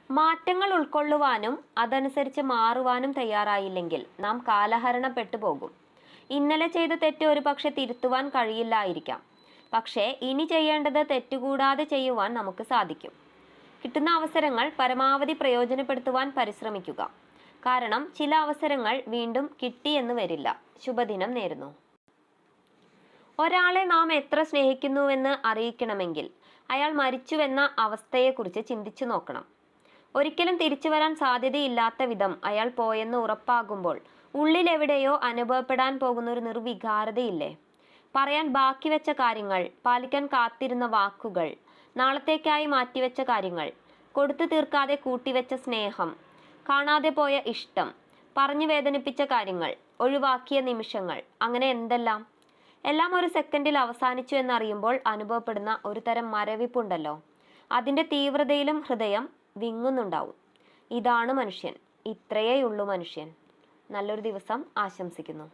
മാറ്റങ്ങൾ ഉൾക്കൊള്ളുവാനും അതനുസരിച്ച് മാറുവാനും തയ്യാറായില്ലെങ്കിൽ നാം കാലഹരണപ്പെട്ടു പോകും. ഇന്നലെ ചെയ്ത തെറ്റ് ഒരു പക്ഷെ തിരുത്തുവാൻ കഴിയില്ലായിരിക്കാം. പക്ഷേ ഇനി ചെയ്യേണ്ടത് തെറ്റുകൂടാതെ ചെയ്യുവാൻ നമുക്ക് സാധിക്കും. കിട്ടുന്ന അവസരങ്ങൾ പരമാവധി പ്രയോജനപ്പെടുത്തുവാൻ പരിശ്രമിക്കുക. കാരണം ചില അവസരങ്ങൾ വീണ്ടും കിട്ടിയെന്ന് വരില്ല. ശുഭദിനം നേരുന്നു. ഒരാളെ നാം എത്ര സ്നേഹിക്കുന്നുവെന്ന് അറിയിക്കണമെങ്കിൽ അയാൾ മരിച്ചുവെന്ന അവസ്ഥയെക്കുറിച്ച് ചിന്തിച്ചു നോക്കണം. ഒരിക്കലും തിരിച്ചു വരാൻ സാധ്യതയില്ലാത്ത വിധം അയാൾ പോയെന്ന് ഉറപ്പാകുമ്പോൾ ഉള്ളിലെവിടെയോ അനുഭവപ്പെടാൻ പോകുന്നൊരു നിർവികാരതയില്ലേ? പറയാൻ ബാക്കി വെച്ച കാര്യങ്ങൾ, പാലിക്കാൻ കാത്തിരുന്ന വാക്കുകൾ, നാളത്തേക്കായി മാറ്റിവെച്ച കാര്യങ്ങൾ, കൊടുത്തു തീർക്കാതെ കൂട്ടിവെച്ച സ്നേഹം, കാണാതെ പോയ ഇഷ്ടം, പറഞ്ഞു വേദനിപ്പിച്ച കാര്യങ്ങൾ, ഒഴിവാക്കിയ നിമിഷങ്ങൾ, അങ്ങനെ എന്തെല്ലാം. എല്ലാം ഒരു സെക്കൻഡിൽ അവസാനിച്ചു എന്നറിയുമ്പോൾ അനുഭവപ്പെടുന്ന ഒരു തരം മരവിപ്പുണ്ടല്ലോ, അതിൻ്റെ തീവ്രതയിലും ഹൃദയം വിങ്ങുന്നുണ്ടാവും. ഇതാണ് മനുഷ്യൻ. ഇത്രയേയുള്ളൂ മനുഷ്യൻ. നല്ലൊരു ദിവസം ആശംസിക്കുന്നു.